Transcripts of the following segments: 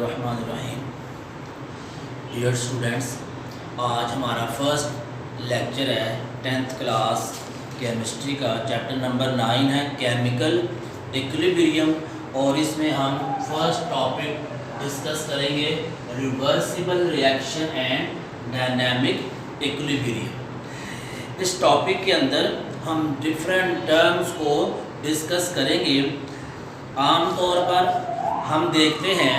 रहमानिर्रहीम। Dear students, आज हमारा first lecture है 10th क्लास केमिस्ट्री का। चैप्टर नंबर 9 है केमिकल इक्विलिब्रियम और इसमें हम फर्स्ट टॉपिक डिस्कस करेंगे reversible reaction and dynamic equilibrium. इस टॉपिक के अंदर हम डिफरेंट टर्म्स को डिस्कस करेंगे। आमतौर पर हम देखते हैं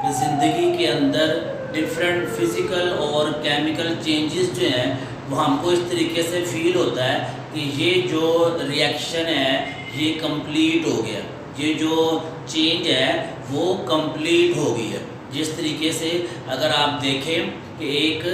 कि ज़िंदगी के अंदर डिफरेंट फिज़िकल और केमिकल चेंजेस जो हैं वो हमको इस तरीके से फील होता है कि ये जो रिएक्शन है ये कंप्लीट हो गया, ये जो चेंज है वो कंप्लीट हो गई है। जिस तरीके से अगर आप देखें कि एक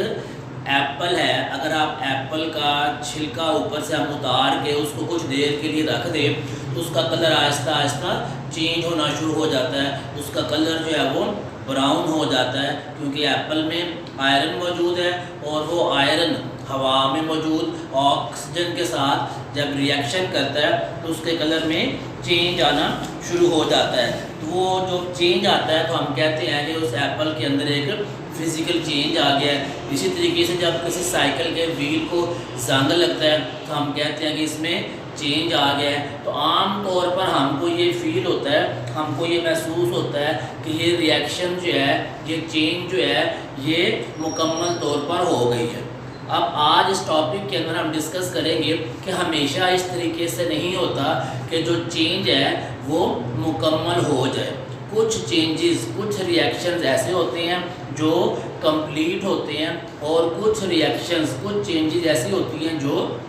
एप्पल है, अगर आप एप्पल का छिलका ऊपर से हम उतार के उसको कुछ देर के लिए रख दें तो उसका कलर आहिस्ता आहिस्ता चेंज होना शुरू हो जाता है, उसका कलर जो है वो ब्राउन हो जाता है, क्योंकि एप्पल में आयरन मौजूद है और वो आयरन हवा में मौजूद ऑक्सीजन के साथ जब रिएक्शन करता है तो उसके कलर में चेंज आना शुरू हो जाता है। तो वो जो चेंज आता है तो हम कहते हैं कि उस एप्पल के अंदर एक फिज़िकल चेंज आ गया है। इसी तरीके से जब किसी साइकिल के व्हील को जंग लगता है तो हम कहते हैं कि इसमें चेंज आ गया है। तो आम तौर पर हमको ये फील होता है, हमको ये महसूस होता है कि ये रिएक्शन जो है, ये चेंज जो है ये मुकम्मल तौर पर हो गई है। अब आज इस टॉपिक के अंदर हम डिस्कस करेंगे कि हमेशा इस तरीके से नहीं होता कि जो चेंज है वो मुकम्मल हो जाए। कुछ चेंजेस, कुछ रिएक्शंस ऐसे होते हैं जो कंप्लीट होते हैं और कुछ रिएक्शंस, कुछ चेंजेस ऐसी होती हैं जो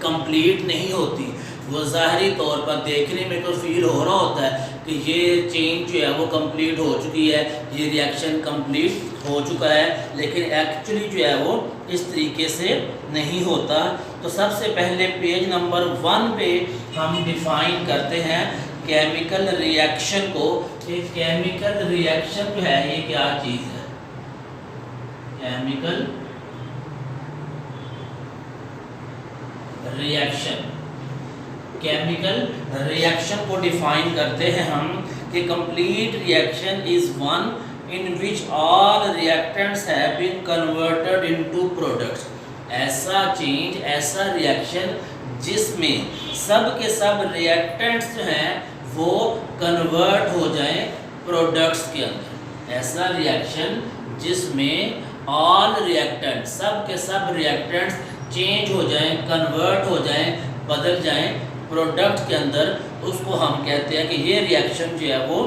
कंप्लीट नहीं होती। वो ज़ाहरी तौर पर देखने में तो फील हो रहा होता है कि ये चेंज जो है वो कंप्लीट हो चुकी है, ये रिएक्शन कंप्लीट हो चुका है, लेकिन एक्चुअली जो है वो इस तरीके से नहीं होता। तो सबसे पहले पेज नंबर 1 पे हम डिफ़ाइन करते हैं केमिकल रिएक्शन को। एक केमिकल रिएक्शन जो है ये क्या चीज़ है? केमिकल रिएक्शन, केमिकल रिएक्शन को डिफाइन करते हैं हम कि complete reaction is one in which all reactants have been converted into products. ऐसा चेंज, ऐसा रिएक्शन जिसमें सब के सब रिएक्टेंट्स जो हैं वो कन्वर्ट हो जाएं प्रोडक्ट्स के अंदर। ऐसा रिएक्शन जिसमें ऑल रिएक्टेंट्स, सब के सब रिएक्टेंट्स चेंज हो जाएं, कन्वर्ट हो जाएं, बदल जाएं प्रोडक्ट के अंदर, उसको हम कहते हैं कि ये रिएक्शन जो है वो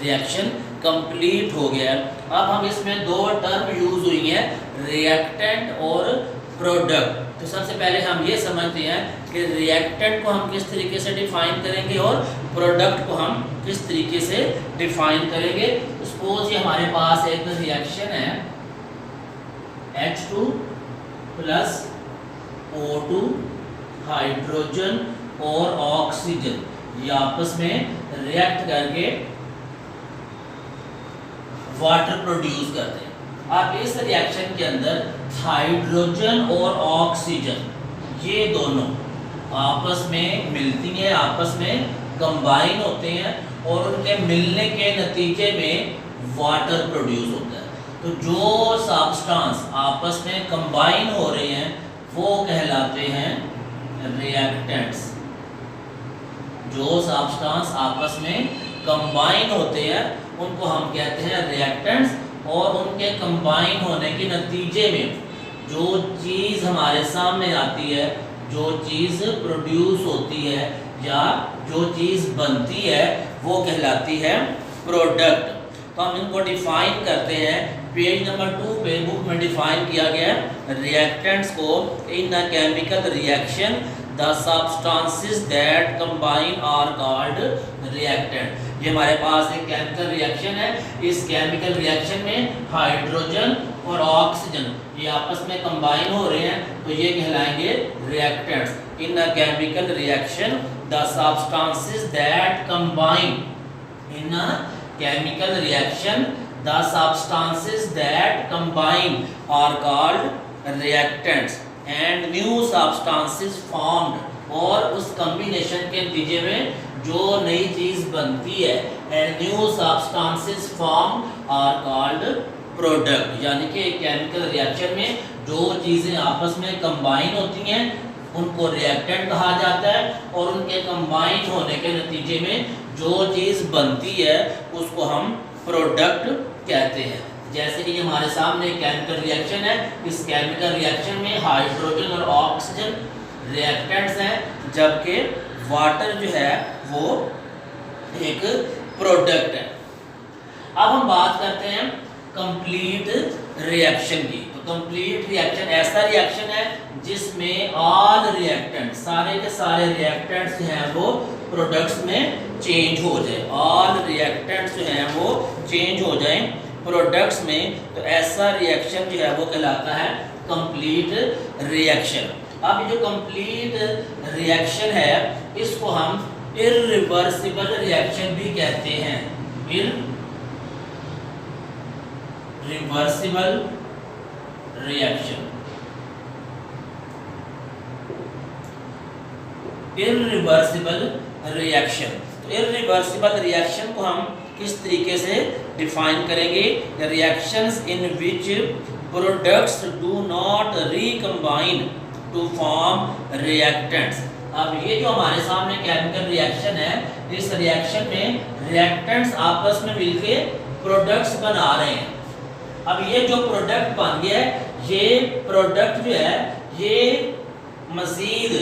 रिएक्शन कंप्लीट हो गया है। अब हम इसमें दो टर्म यूज़ हुई हैं, रिएक्टेंट और प्रोडक्ट। तो सबसे पहले हम ये समझते हैं कि रिएक्टेंट को हम किस तरीके से डिफ़ाइन करेंगे और प्रोडक्ट को हम किस तरीके से डिफ़ाइन करेंगे। सपोज ये हमारे पास एक रिएक्शन है H2 प्लस O2 हाइड्रोजन और ऑक्सीजन, ये आपस में रिएक्ट करके वाटर प्रोड्यूस करते हैं। अब इस रिएक्शन के अंदर हाइड्रोजन और ऑक्सीजन ये दोनों आपस में मिलती हैं, आपस में कंबाइन होते हैं और उनके मिलने के नतीजे में वाटर प्रोड्यूस होता है। तो जो सब्सटेंस आपस में कंबाइन हो रहे हैं वो कहलाते हैं रिएक्टेंट्स। जो सब्सटेंस आपस में कंबाइन होते हैं उनको हम कहते हैं रिएक्टेंट्स, और उनके कंबाइन होने के नतीजे में जो चीज़ हमारे सामने आती है, जो चीज़ प्रोड्यूस होती है या जो चीज़ बनती है वो कहलाती है प्रोडक्ट। तो हम इनको डिफाइन करते हैं। पेज नंबर 2 पे बुक में डिफाइन किया गया रिएक्टेंट्स को। In a chemical reaction the substances that combine are called reactant. ये हमारे पास एक केमिकल रिएक्शन है। इस केमिकल रिएक्शन में हाइड्रोजन और ऑक्सीजन ये आपस में कंबाइन हो रहे हैं तो ये कहलाएंगे reactants. In a chemical reaction the substances that combine, in a chemical reaction the substances that combine are called reactants and new substances formed, और उस कॉम्बिनेशन के नतीजे में जो नई चीज़ बनती है and new substances formed, are called product. यानी कि एक केमिकल रिएक्शन में जो चीज़ें आपस में कंबाइन होती हैं उनको रिएक्टेंट कहा जाता है, और उनके कंबाइन होने के नतीजे में जो चीज़ बनती है उसको हम प्रोडक्ट कहते हैं। जैसे कि हमारे सामने केमिकल रिएक्शन है, इस केमिकल रिएक्शन में हाइड्रोजन और ऑक्सीजन रिएक्टेंट्स हैं, जबकि वाटर जो है वो एक प्रोडक्ट है। अब हम बात करते हैं कंप्लीट रिएक्शन की। तो कंप्लीट रिएक्शन ऐसा रिएक्शन है जिसमें ऑल रिएक्टेंट, सारे के सारे रिएक्टेंट्स जो हैं वो प्रोडक्ट्स में चेंज हो जाए। ऑल रिएक्टेंट्स जो हैं वो चेंज हो जाएं प्रोडक्ट्स में, तो ऐसा रिएक्शन जो है वो कहलाता है कंप्लीट रिएक्शन। अब जो कंप्लीट रिएक्शन है इसको हम इर्रिवर्सिबल रिएक्शन भी कहते हैं। Irreversible reaction, irreversible reaction. तो इर्रिवर्सिबल रिएक्शन को हम किस तरीके से डिफाइन करेंगे? Reactions in which products do not recombine to form reactants. अब ये जो हमारे सामने केमिकल रिएक्शन है, इस रिएक्शन में रिएक्टेंट्स आपस में मिलके प्रोडक्ट्स बना रहे हैं। अब ये जो प्रोडक्ट बन गया है, ये प्रोडक्ट जो है ये मजीद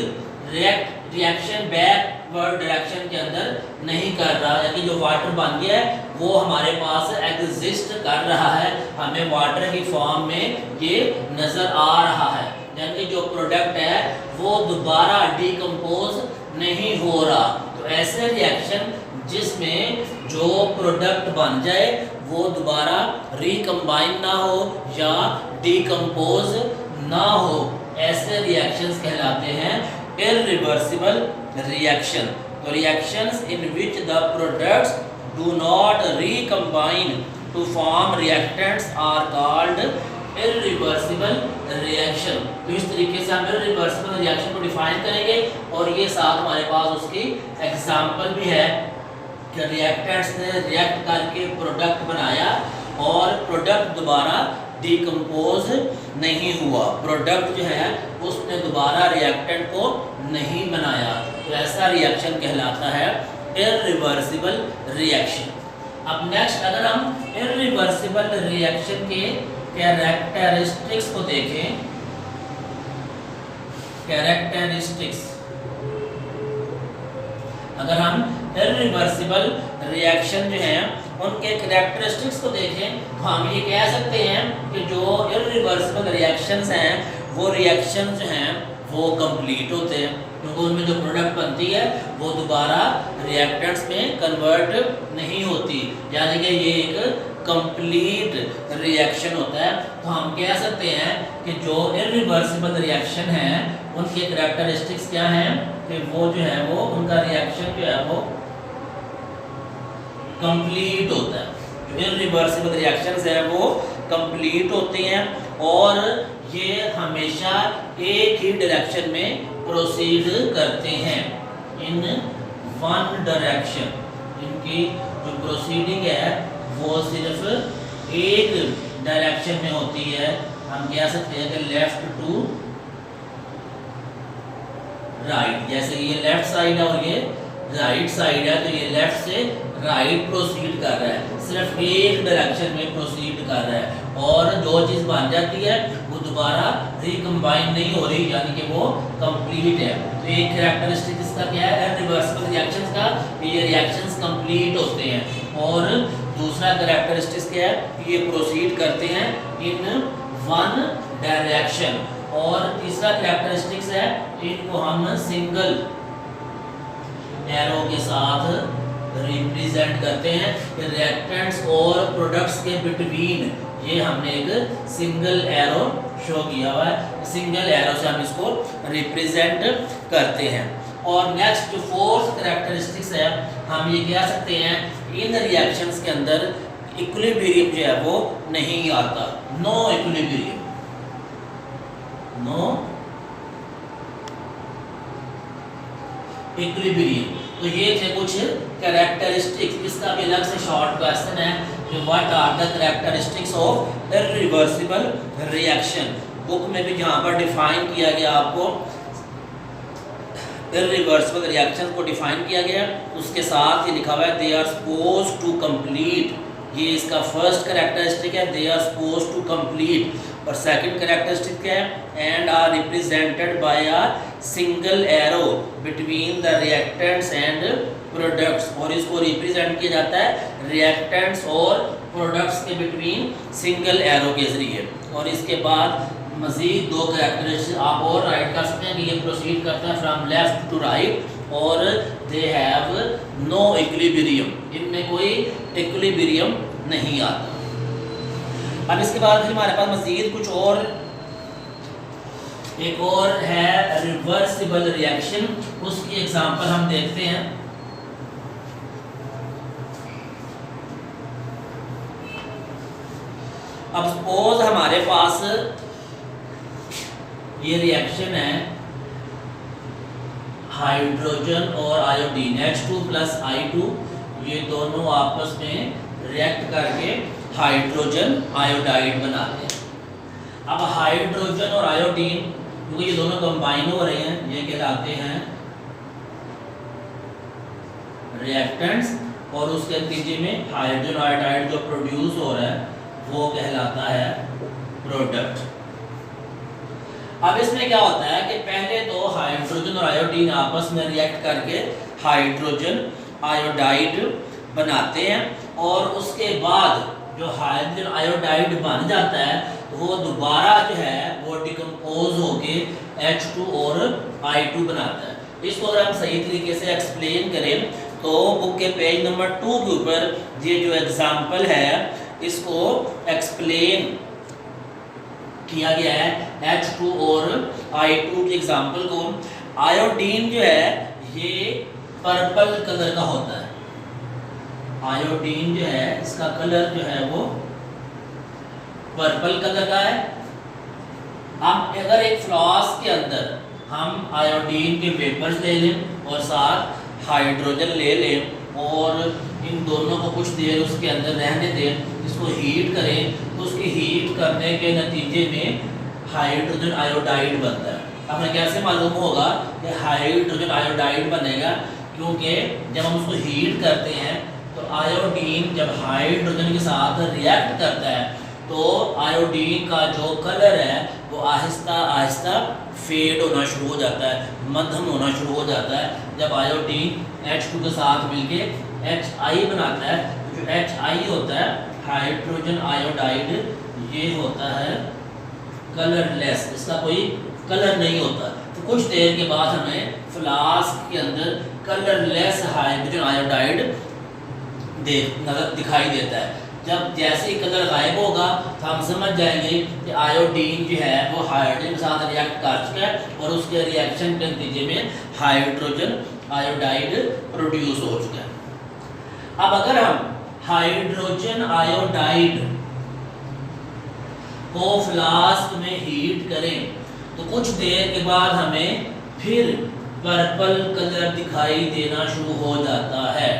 रिएक्शन बैकवर्ड डायरेक्शन के अंदर नहीं कर रहा, यानी जो वाटर बन गया है वो हमारे पास एग्जिस्ट कर रहा है, हमें वाटर की फॉर्म में ये नज़र आ रहा है। यानी जो प्रोडक्ट है वो दोबारा डिकम्पोज नहीं हो रहा। तो ऐसे रिएक्शन जिसमें जो प्रोडक्ट बन जाए वो दोबारा रिकम्बाइन ना हो या डिकम्पोज ना हो, ऐसे रिएक्शंस कहलाते हैं इर्रिवर्सिबल रिएक्शन। तो reactions in which the products do not recombine to form reactants are called irreversible reaction. तो इस तरीके से हम इर्रिवर्सिबल रिएक्शन को डिफाइन करेंगे, और ये साथ हमारे पास उसकी एग्जांपल भी है कि रिएक्टेंट्स ने रिएक्ट करके प्रोडक्ट बनाया और प्रोडक्ट दोबारा डिकम्पोज नहीं हुआ, प्रोडक्ट जो है उसने दोबारा रिएक्टेंट को नहीं बनाया। तो ऐसा रिएक्शन कहलाता है इर्रिवर्सिबल रिएक्शन। अब नेक्स्ट अगर हम इर्रिवर्सिबल रिएक्शन के कैरेक्टरिस्टिक्स को देखें, कैरेक्टरिस्टिक्स, अगर हम इर्रिवर्सिबल रिएक्शन जो है उनके कैरेक्टरिस्टिक्स को देखें तो हम ये कह सकते हैं कि जो इर्रिवर्सिबल रिएक्शंस हैं वो रिएक्शंस जो हैं वो कंप्लीट होते हैं, क्योंकि उनमें जो प्रोडक्ट बनती है वो दोबारा रिएक्टेंट्स में कन्वर्ट नहीं होती, यानी कि ये एक कंप्लीट रिएक्शन होता है। तो हम कह सकते हैं कि जो इर्रिवर्सिबल रिएक्शन है उनके कैरेक्टरिस्टिक्स क्या हैं कि वो जो है वो उनका रिएक्शन जो है वो कंप्लीट होता है। जो इर्रिवर्सिबल रिएक्शंस है वो कंप्लीट होते हैं और ये हमेशा एक ही डायरेक्शन में प्रोसीड करते हैं, इन वन डायरेक्शन। इनकी जो प्रोसीडिंग है वो सिर्फ एक डायरेक्शन में होती है। हम कह सकते हैं कि लेफ्ट टू राइट, जैसे ये लेफ्ट साइड है और ये राइट साइड है, तो ये लेफ्ट से राइट प्रोसीड कर रहा है, सिर्फ एक डायरेक्शन में प्रोसीड कर रहा है, और जो चीज़ बन जाती है वो दोबारा रिकम्बाइन नहीं हो रही, यानी कि वो कंप्लीट है। तो एक कैरेक्टरिस्टिक इसका क्या है इर्रिवर्सिबल रिएक्शंस का, ये रिएक्शंस कंप्लीट होते हैं। और दूसरा कैरेक्टरिस्टिक क्या है कि ये प्रोसीड करते हैं इन वन डायरेक्शन। और तीसरा कैरेक्टरिस्टिक्स है इनको हम सिंगल एरो के साथ रिप्रेजेंट करते हैं। रिएक्टेंट्स और प्रोडक्ट्स के बिटवीन ये हमने एक सिंगल एरो शो किया हुआ है, सिंगल एरो से हम इसको रिप्रेजेंट करते हैं। और नेक्स्ट जो फोर्थ कैरेक्टरिस्टिक्स है हम ये कह सकते हैं इन रिएक्शंस के अंदर इक्विलिब्रियम जो है वो नहीं आता, नो इक्विलिब्रियम, नो इक्विलिब्रियम। तो ये थे कुछ कैरेक्टरिस्टिक्स। इसका भी अलग से शॉर्ट क्वेश्चन है कि what are the characteristics of irreversible reaction. Book में भी जहाँ पर डिफाइन किया गया आपको इरिवर्सिबल रिएक्शन को डिफाइन किया गया, उसके साथ ही लिखा हुआ है they are suppose to complete, ये इसका फर्स्ट कैरेक्टरिस्टिक है, they are suppose to complete. और सेकंड कैरेक्टरिस्टिक क्या है, and are represented by a single arrow between the reactants and products, और इसको रिप्रेजेंट किया जाता है रिएक्टेंट्स और प्रोडक्ट्स के बिटवीन सिंगल एरो के जरिए। और इसके बाद मजीद दो कैरेक्टरिस्टिक आप और राइट कर सकते हैं कि ये प्रोसीड करता है फ्रॉम लेफ्ट टू राइट और दे हैव नो इक्विलिब्रियम, इनमें कोई इक्विलिब्रियम नहीं आता। अब इसके बाद फिर हमारे पास मजीद कुछ और एक और है रिवर्सिबल रिएक्शन, उसकी एग्जांपल हम देखते हैं। अब सपोज हमारे पास ये रिएक्शन है हाइड्रोजन और आयोडीन H2 प्लस I2, ये दोनों आपस में रिएक्ट करके हाइड्रोजन आयोडाइड बनाते हैं। अब हाइड्रोजन और आयोडीन क्योंकि ये दोनों कंबाइन हो रहे हैं, ये कहलाते हैं रिएक्टेंट्स, और उसके नतीजे में हाइड्रोजन आयोडाइड जो प्रोड्यूस हो रहा है वो कहलाता है प्रोडक्ट। अब इसमें क्या होता है कि पहले तो हाइड्रोजन और आयोडीन आपस में रिएक्ट करके हाइड्रोजन आयोडाइड बनाते हैं, और उसके बाद जो हाइड्रोजन आयोडाइड बन जाता है वो दोबारा जो है वो डिकम्पोज होके H2 और I2 बनाता है। इसको अगर हम सही तरीके से एक्सप्लेन करें तो बुक के पेज नंबर 2 के ऊपर ये जो एग्जाम्पल है इसको एक्सप्लेन किया गया है H2 और I2 के एग्जाम्पल को। आयोडीन जो है ये पर्पल कलर का होता है, आयोडीन जो है इसका कलर जो है वो पर्पल कलर का है। अब अगर एक फ्लास्क के अंदर हम आयोडीन के वेपर्स ले लें और साथ हाइड्रोजन ले लें और इन दोनों को कुछ देर उसके अंदर रहने दें, इसको हीट करें, तो उसकी हीट करने के नतीजे में हाइड्रोजन आयोडाइड बनता है। अब हमें कैसे मालूम होगा कि हाइड्रोजन आयोडाइड बनेगा, क्योंकि जब हम उसको हीट करते हैं तो आयोडीन जब हाइड्रोजन के साथ रिएक्ट करता है तो आयोडीन का जो कलर है वो आहिस्ता आहिस्ता फेड होना शुरू हो जाता है, मध्यम होना शुरू हो जाता है। जब आयोडीन H2 के साथ मिलके HI बनाता है, जो HI होता है हाइड्रोजन आयोडाइड, ये होता है कलरलेस, इसका कोई कलर नहीं होता। तो कुछ देर के बाद हमें फ्लास्क के अंदर कलरलेस हाइड्रोजन आयोडाइड दिखाई देता है। जब जैसे ही कलर गायब होगा तो हम समझ जाएंगे कि आयोडीन जो है वो हाइड्रोजन के साथ रिएक्ट कर चुका है और उसके रिएक्शन के नतीजे में हाइड्रोजन आयोडाइड प्रोड्यूस हो चुका है। अब अगर हम हाइड्रोजन आयोडाइड को फ्लास्क में हीट करें तो कुछ देर के बाद हमें फिर पर्पल कलर दिखाई देना शुरू हो जाता है।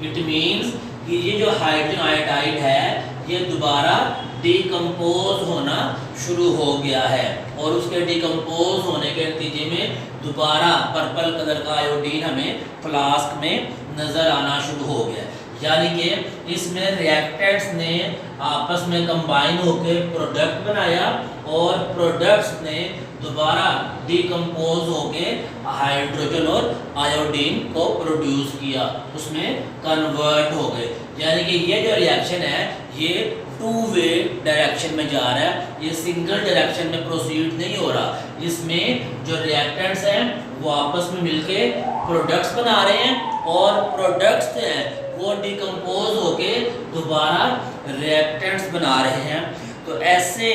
इट मीन्स कि ये जो हाइड्रोजन आयोडाइड है ये दोबारा डिकम्पोज होना शुरू हो गया है, और उसके डिकम्पोज होने के नतीजे में दोबारा पर्पल कलर का आयोडीन हमें फ्लास्क में नज़र आना शुरू हो गया। यानी कि इसमें रिएक्टेंट्स ने आपस में कंबाइन होकर प्रोडक्ट बनाया और प्रोडक्ट्स ने दोबारा डिकम्पोज होके हाइड्रोजन और आयोडीन को प्रोड्यूस किया, उसमें कन्वर्ट हो गए। यानी कि ये जो रिएक्शन है ये 2 वे डायरेक्शन में जा रहा है, ये सिंगल डायरेक्शन में प्रोसीड नहीं हो रहा। इसमें जो रिएक्टेंट्स हैं वो आपस में मिलके प्रोडक्ट्स बना रहे हैं और प्रोडक्ट्स हैं वो डिकम्पोज होके दोबारा रिएक्टेंट्स बना रहे हैं। तो ऐसे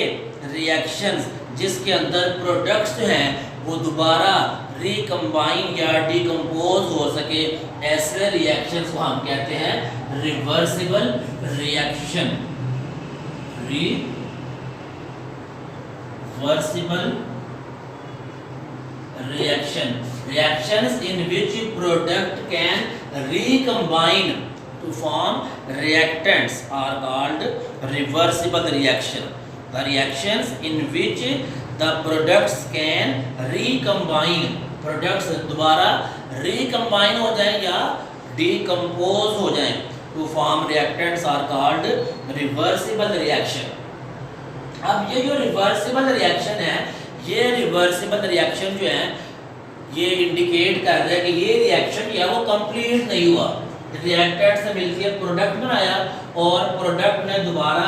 रिएक्शंस जिसके अंदर प्रोडक्ट्स हैं वो दोबारा रिकम्बाइन या डिकम्पोज हो सके, ऐसे रिएक्शंस को हम कहते हैं reversible reaction. Reversible reactions in which product can recombine to form reactants are called reversible reaction. The reactions in which the products can recombine, products दोबारा recombine हो जाए या decompose हो जाए to form reactants are called reversible reaction. अब ये जो reversible reaction है, ये reversible reaction जो है ये इंडिकेट कर रहा है कि ये रिएक्शन जो है वो कंप्लीट नहीं हुआ। रिएक्टेंट से मिलकर प्रोडक्ट बनाया और प्रोडक्ट ने दोबारा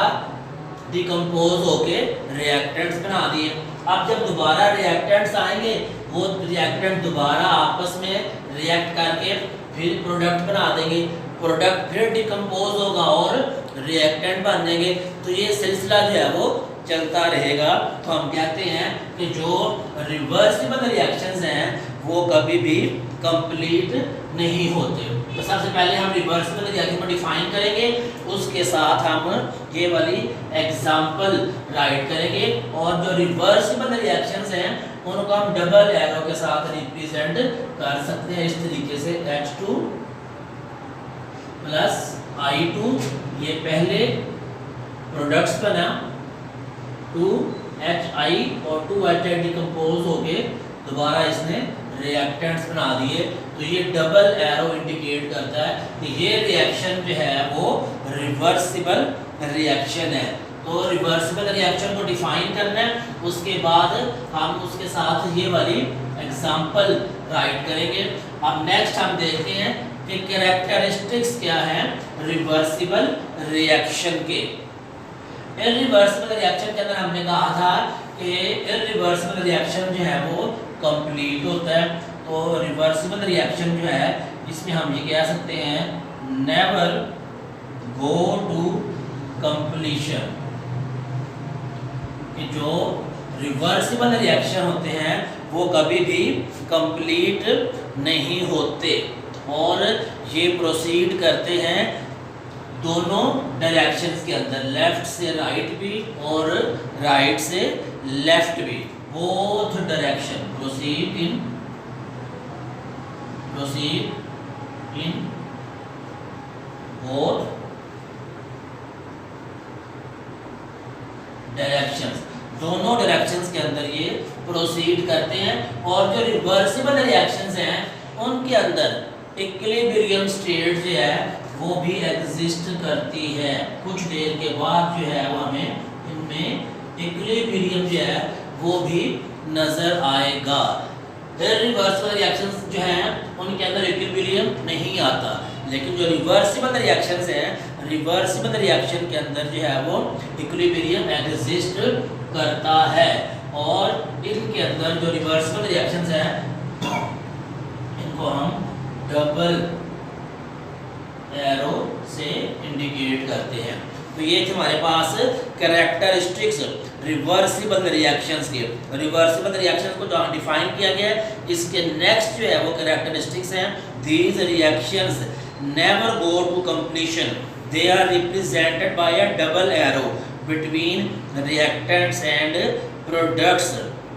डिकम्पोज होके रिएक्टेंट्स बना दिए। अब जब दोबारा रिएक्टेंट्स आएंगे वो रिएक्टेंट दोबारा आपस में रिएक्ट करके फिर प्रोडक्ट बना देंगे, प्रोडक्ट फिर डिकम्पोज होगा और रिएक्टेंट बन जाएंगे। तो ये सिलसिला जो है वो चलता रहेगा। तो हम कहते हैं कि जो रिवर्सिबल रिएक्शंस हैं वो कभी भी कंप्लीट नहीं होते। तो सबसे पहले हम रिवर्सिबल रिएक्शन को डिफाइन करेंगे, उसके साथ हम ये वाली एग्जांपल राइट करेंगे और जो रिवर्सिबल रिएक्शंस हैं उनको हम डबल एरो के साथ रिप्रेजेंट कर सकते हैं इस तरीके से H2 प्लस I2, ये पहले प्रोडक्ट्स बना 2HI और 2HI डिकम्पोज होके दोबारा इसने रिएक्टेंट्स बना दिए। तो ये डबल एरो इंडिकेट करता है कि ये रिएक्शन जो है वो रिवर्सिबल रिएक्शन है। तो रिवर्सिबल रिएक्शन को डिफाइन करना है, उसके बाद हम उसके साथ ये वाली एग्जांपल राइट करेंगे। अब नेक्स्ट हम देखते हैं कि कैरेक्टरिस्टिक्स क्या है रिवर्सिबल रिएक्शन के। इरिवर्सिबल रिएक्शन के अंदर हमने कहा था कि इरिवर्सिबल रिएक्शन जो है वो कंप्लीट होता है। तो रिवर्सिबल रिएक्शन जो है इसमें हम ये कह सकते हैं नेवर गो टू कंप्लीशन, कि जो रिवर्सिबल रिएक्शन होते हैं वो कभी भी कंप्लीट नहीं होते और ये प्रोसीड करते हैं दोनों डायरेक्शंस के अंदर, लेफ्ट से राइट भी और राइट से लेफ्ट भी, both direction proceed in both directions, दोनों डायरेक्शंस के अंदर ये प्रोसीड करते हैं। और जो रिवर्सिबल रिएक्शंस हैं उनके अंदर इक्विलिब्रियम स्टेट जो है वो भी एग्जिस्ट करती है। कुछ देर के बाद जो है वो हमें इनमें इक्विलिब्रियम जो है वो भी नजर आएगा। इरिवर्सिबल रिएक्शंस जो हैं उनके अंदर इक्विलिब्रियम नहीं आता, लेकिन जो रिवर्सिबल रिएक्शंस हैं, रिवर्सिबल रिएक्शन के अंदर जो है वो इक्विलिब्रियम एग्जिस्ट करता है। और इनके अंदर जो रिवर्सिबल रिएक्शंस हैं इनको हम डबल एरो से इंडिकेट करते हैं। तो ये थे हमारे पास कैरेक्टरिस्टिक्स रिवर्सिबल रिएक्शंस के। रिवर्सिबल रिएक्शंस को जो डिफाइन किया गया है, इसके नेक्स्ट जो है वो कैरेक्टरिस्टिक्स हैं। These reactions never go to completion, they are represented by a double arrow between reactants and products.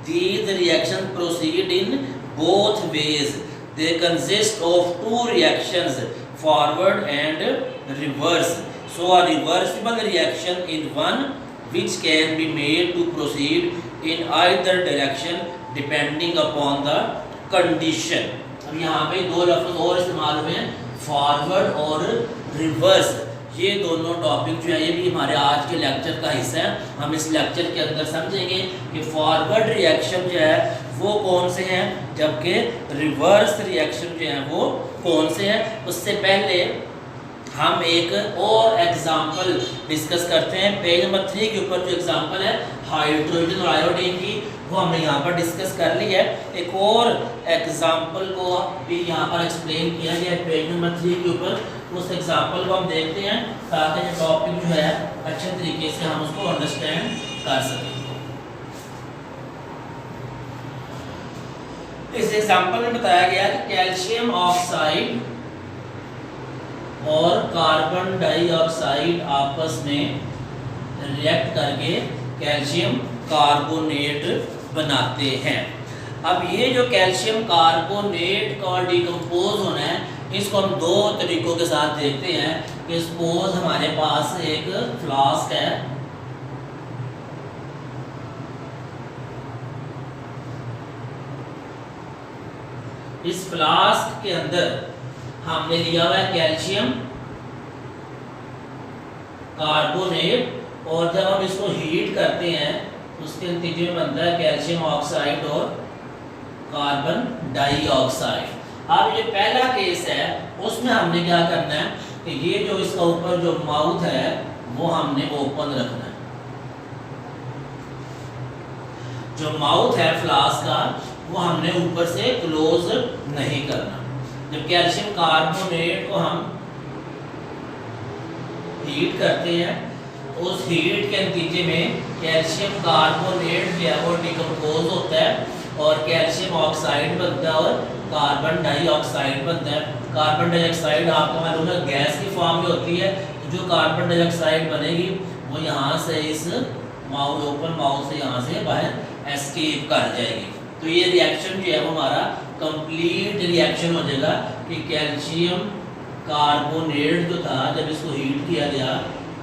These reactions proceed in both ways, they consist of two reactions, forward and reverse. So a reversible reaction is one which can be made to proceed in either direction depending upon the condition. अब यहाँ पे दो लफ्ज़ और इस्तेमाल हुए हैं, forward और रिवर्स। ये दोनों टॉपिक जो है ये भी हमारे आज के लेक्चर का हिस्सा है। हम इस लेक्चर के अंदर समझेंगे कि फॉरवर्ड रिएक्शन जो है वो कौन से हैं, जबकि रिवर्स रिएक्शन जो है वो कौन से हैं। उससे पहले हम एक और एग्जाम्पल डिस्कस करते हैं। पेज नंबर 3 के ऊपर जो एग्जाम्पल है हाइड्रोजन और आयोडीन की, वो हमने यहाँ पर डिस्कस कर ली है। एक और एग्जाम्पल को भी यहाँ पर एक्सप्लेन किया गया है पेज नंबर 3 के ऊपर। उस एग्जाम्पल को हम देखते हैं ताकि ये टॉपिक जो है अच्छे तरीके से हम उसको अंडरस्टैंड कर सकें। इस एग्जाम्पल में बताया गया कि कैल्शियम ऑक्साइड और कार्बन डाइऑक्साइड आपस में रिएक्ट करके कैल्शियम कार्बोनेट बनाते हैं। अब ये जो कैल्शियम कार्बोनेट का डिकम्पोज होना है इसको हम दो तरीकों के साथ देखते हैं कि सपोज हमारे पास एक फ्लास्क है, इस फ्लास्क के अंदर हमने लिया हुआ है कैल्शियम कार्बोनेट, और जब हम इसको हीट करते हैं उसके नतीजे में बनता है कैल्शियम ऑक्साइड और कार्बन डाइऑक्साइड। अब ये पहला केस है, उसमें हमने क्या करना है कि ये जो इसका ऊपर जो माउथ है वो हमने ओपन रखना है। जो माउथ है फ्लास्क का वो हमने ऊपर से क्लोज नहीं करना। जब कैल्शियम कार्बोनेट को हम हीट करते हैं तो उस हीट के नतीजे में कैल्शियम कार्बोनेट जो है वो डिकम्पोज होता है और कैल्शियम ऑक्साइड बनता है और कार्बन डाइऑक्साइड बनता है। कार्बन डाइऑक्साइड आपको मालूम है गैस की फॉर्म में होती है, तो जो कार्बन डाइऑक्साइड बनेगी वो यहाँ से इस माउथ ओपन माउथ से यहाँ से बाहर एस्केप कर जाएगी। तो ये रिएक्शन जो है वो हमारा कंप्लीट रिएक्शन हो जाएगा कि कैल्शियम कार्बोनेट जो था जब इसको हीट किया गया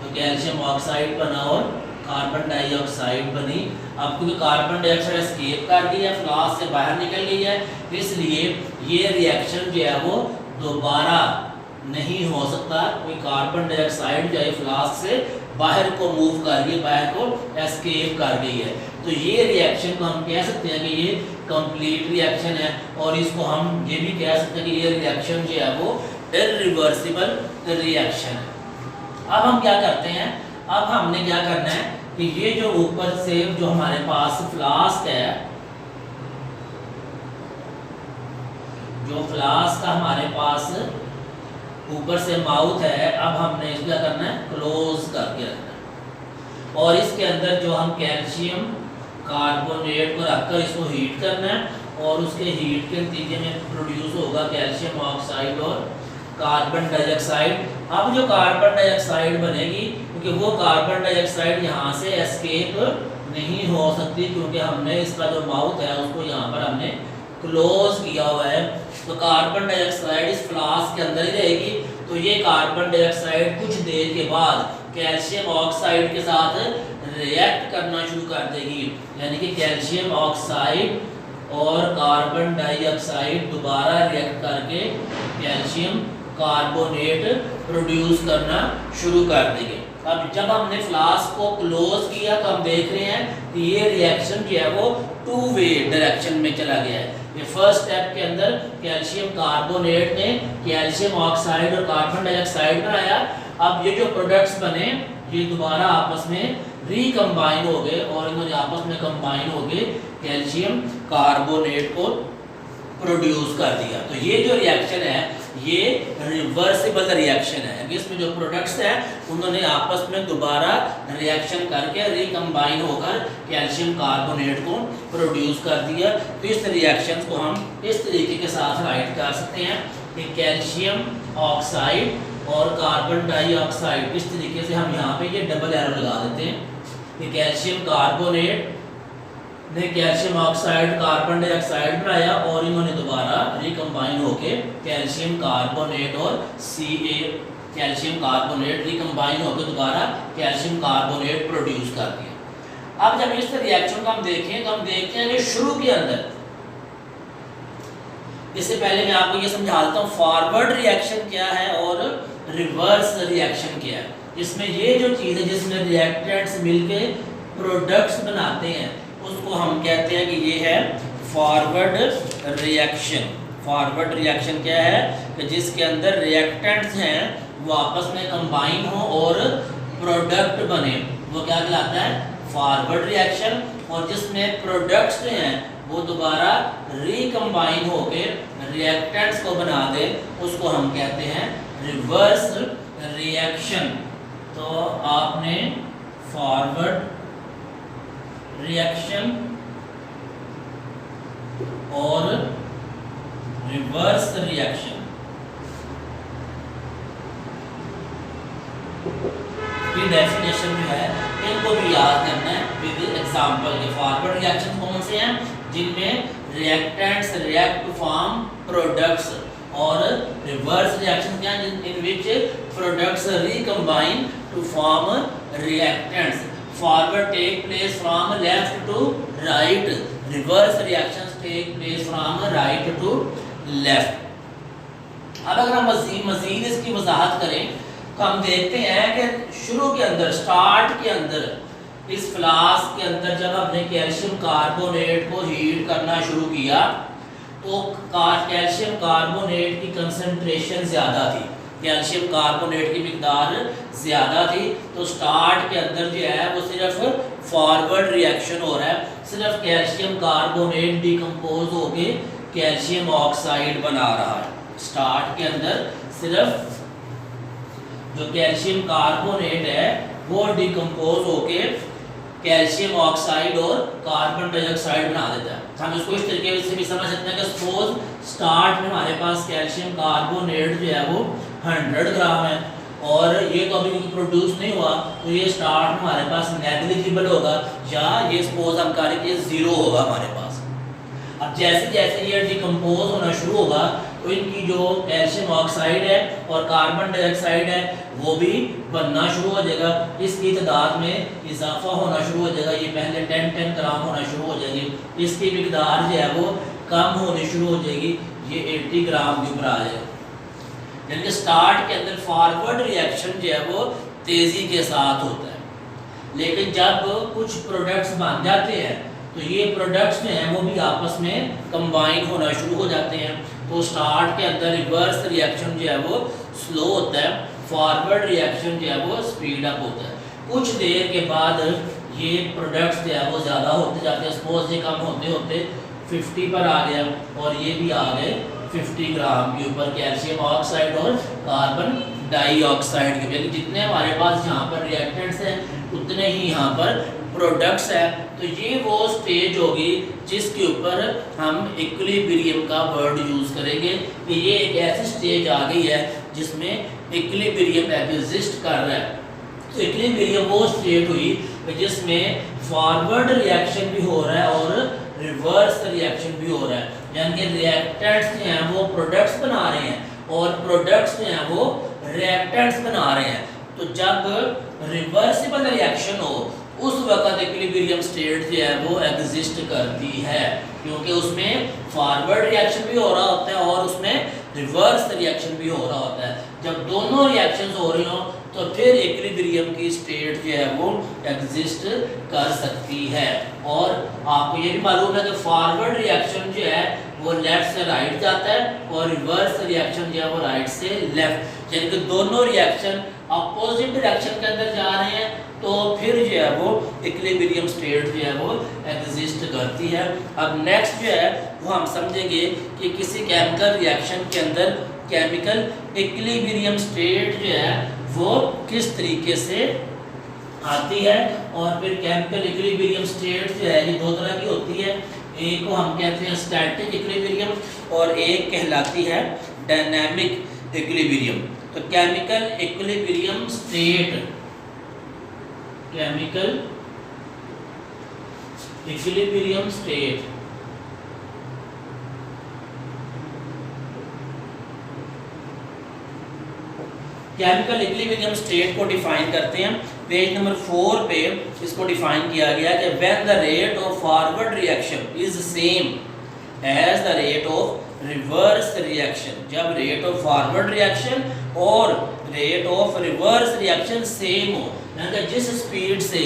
तो कैल्शियम ऑक्साइड बना और कार्बन डाइऑक्साइड बनी। अब क्योंकि कार्बन डाइऑक्साइड एस्केप कर गई है, फ्लास्क से बाहर निकल गई है, इसलिए ये रिएक्शन जो है वो दोबारा नहीं हो सकता। कोई कार्बन डाइऑक्साइड जो है फ्लास्क से बाहर को मूव कर गई, बाहर को एस्केप कर गई है। तो ये रिएक्शन को हम कह सकते हैं कि ये कंप्लीट रिएक्शन है, और इसको हम ये भी कह सकते हैं कि ये रिएक्शन जो है वो इरिवर्सिबल रिएक्शन है। अब हम क्या करते हैं, अब हमने क्या करना है कि ये जो ऊपर से जो हमारे पास फ्लास्क है, जो फ्लास्क का हमारे पास ऊपर से माउथ है, अब हमने इसको क्या करना है क्लोज करके रखना है, और इसके अंदर जो हम कैल्शियम कार्बोनेट को रखकर इसको हीट करना है, और उसके हीट के नतीजे में प्रोड्यूस होगा कैल्शियम ऑक्साइड और कार्बन डाइऑक्साइड। अब जो कार्बन डाइऑक्साइड बनेगी, क्योंकि वो कार्बन डाइऑक्साइड यहाँ से एस्केप नहीं हो सकती, क्योंकि हमने इसका जो माउथ है उसको यहाँ पर हमने क्लोज किया हुआ है, तो कार्बन डाइऑक्साइड इस फ्लास्क के अंदर ही रहेगी। तो ये कार्बन डाइऑक्साइड कुछ देर के बाद कैल्शियम ऑक्साइड के साथ रिएक्ट करना शुरू कर देगी, यानी कि कैल्शियम ऑक्साइड और कार्बन डाइऑक्साइड दोबारा रिएक्ट करके कैल्शियम कार्बोनेट प्रोड्यूस करना शुरू कर देंगे। अब जब हमने फ्लास्क को क्लोज किया तो हम देख रहे हैं कि ये रिएक्शन जो है वो टू वे डायरेक्शन में चला गया है। ये फर्स्ट स्टेप के अंदर कैल्शियम कार्बोनेट ने कैल्शियम ऑक्साइड और कार्बन डाइऑक्साइड बनाया। अब ये जो प्रोडक्ट्स बने ये दोबारा आपस में रिकम्बाइन हो गए, और इन्होंने आपस में कंबाइन हो गए कैल्शियम कार्बोनेट को प्रोड्यूस कर दिया। तो ये जो रिएक्शन है ये रिवर्सिबल रिएक्शन है। इसमें जो प्रोडक्ट्स हैं उन्होंने आपस में दोबारा रिएक्शन करके रिकम्बाइन होकर कैल्शियम कार्बोनेट को प्रोड्यूस कर दिया। तो इस रिएक्शन को हम इस तरीके के साथ राइट कर सकते हैं कि कैल्शियम ऑक्साइड और कार्बन डाइऑक्साइड, इस तरीके से हम यहाँ पे ये डबल एरो लगा देते हैं कि कैल्शियम कार्बोनेट ने कैल्शियम ऑक्साइड कार्बन डाइऑक्साइड बनाया, और इन्होंने दोबारा रिकम्बाइन होके कैल्शियम कार्बोनेट और Ca कैल्शियम कार्बोनेट रिकम्बाइन होकर दोबारा कैल्शियम कार्बोनेट प्रोड्यूस कर दिया। अब जब इस रिएक्शन को हम देखें तो हम देखते हैं कि शुरू के अंदर, इससे पहले मैं आपको ये समझाता हूँ फॉरवर्ड रिएक्शन क्या है और रिवर्स रिएक्शन क्या है। इसमें ये जो चीज़ है जिसमें रिएक्टेंट्स मिलके प्रोडक्ट्स बनाते हैं उसको हम कहते हैं कि ये है फॉरवर्ड रिएक्शन। फॉरवर्ड रिएक्शन क्या है कि जिसके अंदर रिएक्टेंट्स हैं वो आपस में कंबाइन हो और प्रोडक्ट बने, वो क्या कहलाता है फॉरवर्ड रिएक्शन। और जिसमें प्रोडक्ट्स जो हैं वो दोबारा रिकम्बाइन होकर रिएक्टेंट्स को बना दे उसको हम कहते हैं रिवर्स रिएक्शन। तो आपने फॉरवर्ड रिएक्शन और रिवर्स रिएक्शन की डेफिनेशन जो है इनको भी याद करना है विद एग्जांपल के। फॉरवर्ड रिएक्शन कौन से हैं जिनमें reactants react to form products, और रिवर्स रिएक्शन क्या है, in which products recombine to form reactants. Forward take place from left to right, reverse reactions take place from right to left. अब अगर हम मज़ीद इसकी वजाहत करें तो हम देखते हैं कि शुरू के अंदर, स्टार्ट के अंदर, इस फ्लास्क के अंदर जब हमने कैल्शियम कार्बोनेट को हीट करना शुरू किया तो कैल्शियम कार्बोनेट की कंसंट्रेशन ज़्यादा थी, कैल्शियम कार्बोनेट की मिकदार ज़्यादा थी. तो स्टार्ट के अंदर जो है वो सिर्फ फॉरवर्ड रिएक्शन हो रहा है, सिर्फ कैल्शियम कार्बोनेट डिकम्पोज होके कैल्शियम ऑक्साइड बना रहा है. स्टार्ट के अंदर सिर्फ जो कैल्शियम कार्बोनेट है वो डिकम्पोज होके कैल्शियम ऑक्साइड और कार्बन डाइऑक्साइड बना देता है. हम इसको इस तरीके से भी समझ सकते हैं कि सपोज स्टार्ट में हमारे पास कैल्शियम कार्बोनेट जो है वो 100 ग्राम है और ये तो अभी प्रोड्यूस नहीं हुआ, तो ये स्टार्ट में हमारे पास नेग्लिजिबल होगा या ये सपोज हम करें कि 0 होगा हमारे पास. अब जैसे जैसे ये डिकम्पोज होना शुरू होगा तो इनकी जो कैल्शियम ऑक्साइड है और कार्बन डाइऑक्साइड है वो भी बनना शुरू हो जाएगा. इसकी तादाद में इजाफा होना शुरू हो जाएगा. ये पहले 10 ग्राम होना शुरू हो जाएगी, इसकी मिकदार जो है वो कम होनी शुरू हो जाएगी, ये 80 ग्राम के ऊपर आ जाएगा. यानी स्टार्ट के अंदर फॉरवर्ड रिएक्शन जो है वो तेज़ी के साथ होता है, लेकिन जब कुछ प्रोडक्ट्स बन जाते हैं तो ये प्रोडक्ट्स जो हैं वो भी आपस में कंबाइन होना शुरू हो जाते हैं. तो स्टार्ट के अंदर रिवर्स रिएक्शन जो है वो स्लो होता है, फॉरवर्ड रिएक्शन जो है वो स्पीड अप होता है. कुछ देर के बाद ये प्रोडक्ट्स जो है वो ज़्यादा होते जाते हैं. सपोज ये कम होते होते 50 पर आ गया और ये भी आ गए 50 ग्राम के ऊपर कैल्शियम ऑक्साइड और कार्बन डाइऑक्साइड के. यानी जितने हमारे पास यहाँ पर रिएक्टेंट्स हैं उतने ही यहाँ पर प्रोडक्ट्स है. तो ये वो स्टेज होगी जिसके ऊपर हम इक्विलिब्रियम का वर्ड यूज़ करेंगे कि ये एक ऐसी स्टेज आ गई है जिसमें इक्विलिब्रियम एग्जिस्ट कर रहा है. तो इक्विलिब्रियम वो स्टेज हुई जिसमें फॉरवर्ड रिएक्शन भी हो रहा है और रिवर्स रिएक्शन भी हो रहा है. यानी कि रिएक्टेंट्स जो हैं वो प्रोडक्ट्स बना रहे हैं और प्रोडक्ट्स जो हैं वो रिएक्टेंट्स बना रहे हैं. तो जब रिवर्सिबल रिएक्शन हो उस वक्त इक्विलिब्रियम स्टेट जो है वो एग्जिस्ट करती है, क्योंकि उसमें फॉरवर्ड रिएक्शन भी हो रहा होता है और उसमें रिवर्स रिएक्शन भी हो रहा होता है. जब दोनों रिएक्शंस हो रही हों तो फिर इक्विलिब्रियम की स्टेट जो है वो एग्जिस्ट कर सकती है. और आपको ये भी मालूम है कि फॉरवर्ड रिएक्शन जो है वो लेफ्ट से राइट जाता है और रिवर्स रिएक्शन जो है वो राइट से लेफ्ट, यानी कि दोनों रिएक्शन अपोजिट डायरेक्शन के अंदर जा रहे हैं. तो फिर जो है वो इक्विलिब्रियम स्टेट जो है वो एग्जिस्ट करती है. अब नेक्स्ट जो है वो हम समझेंगे कि किसी केमिकल रिएक्शन के अंदर केमिकल इक्विलिब्रियम स्टेट जो है वो किस तरीके से आती है. और फिर केमिकल इक्विलिब्रियम स्टेट जो है ये दो तरह की होती है. एक को हम कहते हैं स्टैटिक इक्विलिब्रियम और एक कहलाती है डायनामिक इक्विलिब्रियम. तो chemical equilibrium state, chemical equilibrium state chemical equilibrium state को डिफाइन करते हैं. पेज नंबर 4 पे इसको डिफाइन किया गया कि when the rate of forward reaction is same as the rate of reverse reaction. जब रेट ऑफ फॉरवर्ड रिएक्शन और rate of reverse reaction same हो, यानी जिस स्पीड से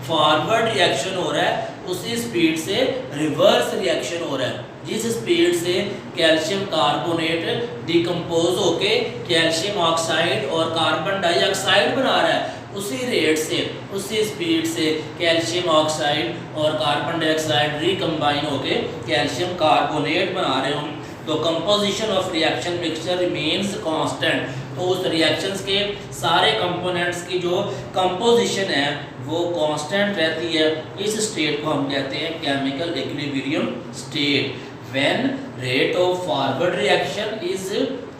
फॉरवर्ड रिएक्शन हो रहा है उसी स्पीड से रिवर्स रिएक्शन हो रहा है. जिस स्पीड से कैल्शियम कार्बोनेट डिकम्पोज होके कैल्शियम ऑक्साइड और कार्बन डाइऑक्साइड बना रहा है उसी रेट से, उसी स्पीड से कैल्शियम ऑक्साइड और कार्बन डाइऑक्साइड रिकम्बाइन होके कैल्शियम कार्बोनेट बना रहे हों तो composition of reaction mixture remains constant. तो उस रिएक्शंस के सारे कंपोनेंट्स की जो कंपोजिशन है वो कांस्टेंट रहती है. इस स्टेट को हम कहते हैं chemical equilibrium state. When rate of forward reaction is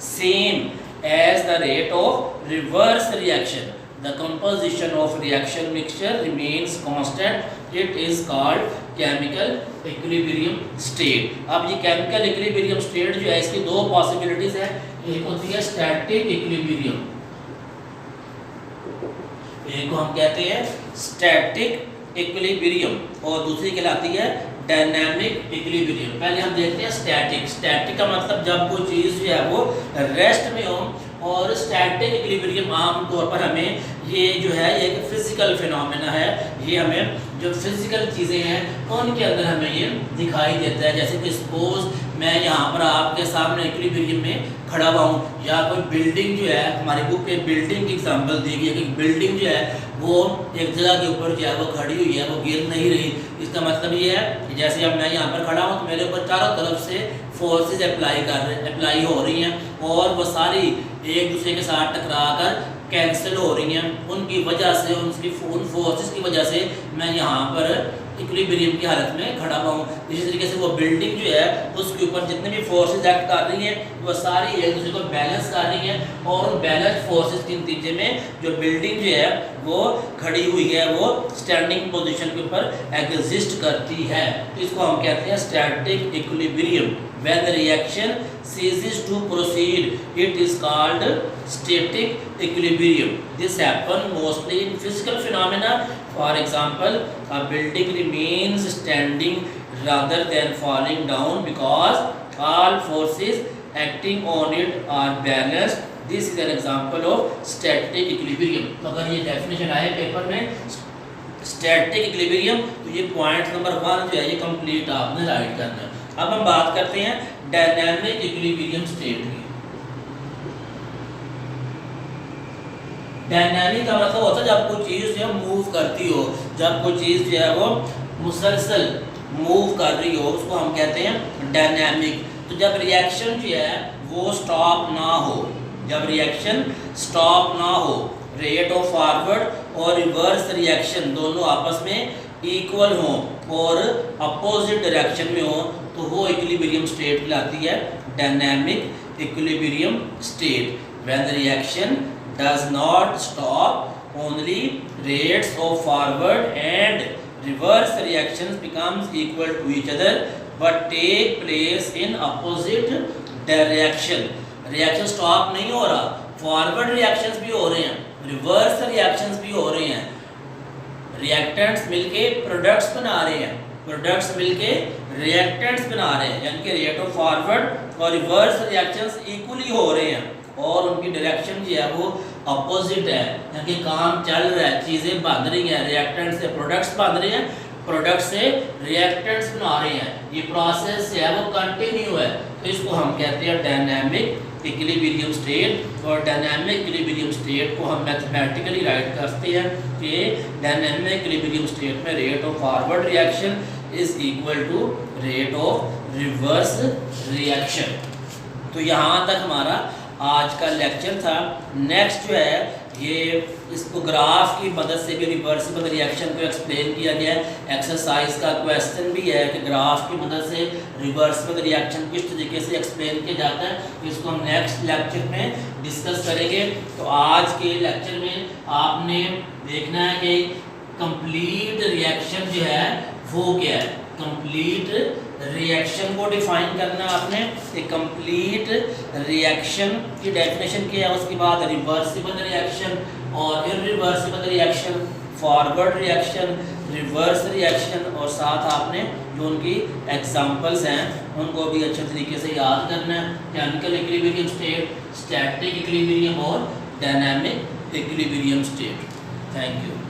same as the rate of reverse reaction. the composition of reaction mixture remains constant, it is called chemical equilibrium state. अब ये chemical equilibrium state जो है इसकी दो possibilities है, एक होती है static equilibrium, एक को हम कहते हैं static equilibrium और दूसरी कहलाती है डायनामिक इक्विलिब्रियम। पहले हम देखते हैं स्टैटिक। स्टैटिक का मतलब जब कोई चीज़ जो है वो रेस्ट में हो, और स्टैटिक इक्विलिब्रियम आम तौर पर हमें ये जो है एक फिजिकल फिनोमेना है, ये हमें जो फिजिकल चीज़ें हैं उनके अंदर हमें ये दिखाई देता है। जैसे कि सपोज मैं यहाँ पर आपके सामने इक्विलिब्रियम में खड़ा हुआ हूँ, या कोई बिल्डिंग जो है, हमारी बुक पे बिल्डिंग की एग्जांपल दी गई है कि बिल्डिंग जो है वो एक जगह के ऊपर जो है वो खड़ी हुई है, वो गिर नहीं रही। इसका मतलब ये है कि जैसे अब मैं यहाँ पर खड़ा हूँ तो मेरे ऊपर चारों तरफ से फोर्सेस अप्लाई हो रही हैं, और वो सारी एक दूसरे के साथ टकरा कर कैंसिल हो रही हैं। उनकी वजह से, उन फोर्सेस की वजह से मैं यहाँ पर इक्विलिब्रियम की हालत में खड़ा हुआ हूँ। इसी तरीके से वो बिल्डिंग जो है उसके ऊपर जितने भी फोर्सेस एक्ट कर रही हैं वो सारी एक दूसरे को बैलेंस कर रही हैं, और उन बैलेंस फोर्सेस के नतीजे में जो बिल्डिंग जो है वो खड़ी हुई है वो स्टैंडिंग पोजीशन के ऊपर एग्जिस्ट करती है। तो इसको हम कहते हैं static equilibrium. When the reaction ceases to proceed, it is called static equilibrium. This happens mostly in physical phenomena. For example, a building remains standing rather than falling down because all forces acting on it are balanced. This is an example of static equilibrium. तो अगर ये definition आए paper में static equilibrium, तो ये point number 1 जो है ये कंप्लीट आपने राइट करना है। अब हम बात करते हैं डायनामिक इक्विलिब्रियम स्टेट की। डायनामिक का मतलब होता है जब कोई चीज़ जो है मूव करती हो, जब कोई चीज़ जो है वो मुसलसल मूव कर रही हो, उसको हम कहते हैं डायनामिक। तो जब रिएक्शन जो है वो स्टॉप ना हो, जब रिएक्शन स्टॉप ना हो, रेट ऑफ फॉरवर्ड और रिवर्स रिएक्शन दोनों आपस में इक्वल हो और अपोजिट डायरेक्शन में हो, तो वो इक्विलिब्रियम स्टेट कहलाती है dynamic equilibrium state. When the reaction does not stop, only rates of forward and reverse reactions becomes equal to each other but take place in opposite direction. Reaction stop नहीं हो रहा, forward reactions भी हो रहे हैं, reverse reactions भी हो रहे हैं, रिएक्टेंट्स मिलके प्रोडक्ट्स बना रहे हैं, प्रोडक्ट्स मिलके रिएक्टेंट्स बना रहे हैं, यानी कि रेट ऑफ फॉरवर्ड और रिवर्स रिएक्शंस इक्वली हो रहे हैं, और उनकी डायरेक्शन जो है वो अपोजिट है, यानी कि काम चल रहा है, चीज़ें बन रही हैं, रिएक्टेंट्स से प्रोडक्ट्स बन रहे हैं, प्रोडक्ट से रिएक्टेंट्स बना रहे हैं, ये प्रोसेस जो है वो कंटिन्यू है। तो इसको हम कहते हैं डायनामिक इक्विलिब्रियम स्टेट, और डायनामिक इक्विलिब्रियम स्टेट को हम मैथमेटिकली राइट करते हैं कि डायनामिक इक्विलिब्रियम स्टेट में rate of forward reaction is equal to rate of reverse reaction. तो यहाँ तक हमारा आज का लेक्चर था। नेक्स्ट जो है ये इसको ग्राफ की मदद से भी रिवर्सिबल रिएक्शन को एक्सप्लेन किया गया है। एक्सरसाइज का क्वेश्चन भी है कि ग्राफ की मदद से रिवर्सिबल रिएक्शन किस तरीके से एक्सप्लेन किया जाता है, तो इसको हम नेक्स्ट लेक्चर में डिस्कस करेंगे। तो आज के लेक्चर में आपने देखना है कि कंप्लीट रिएक्शन जो है वो क्या है। कंप्लीट रिएक्शन को डिफाइन करना आपने, एक कंप्लीट रिएक्शन की डेफिनेशन किया है, उसके बाद रिवर्सिबल रिएक्शन और irreversible reaction, forward reaction, reverse reaction, और साथ आपने जो उनकी एग्जांपल्स हैं उनको भी अच्छे तरीके से याद करना है। Chemical equilibrium state, static equilibrium और dynamic equilibrium state. Thank you.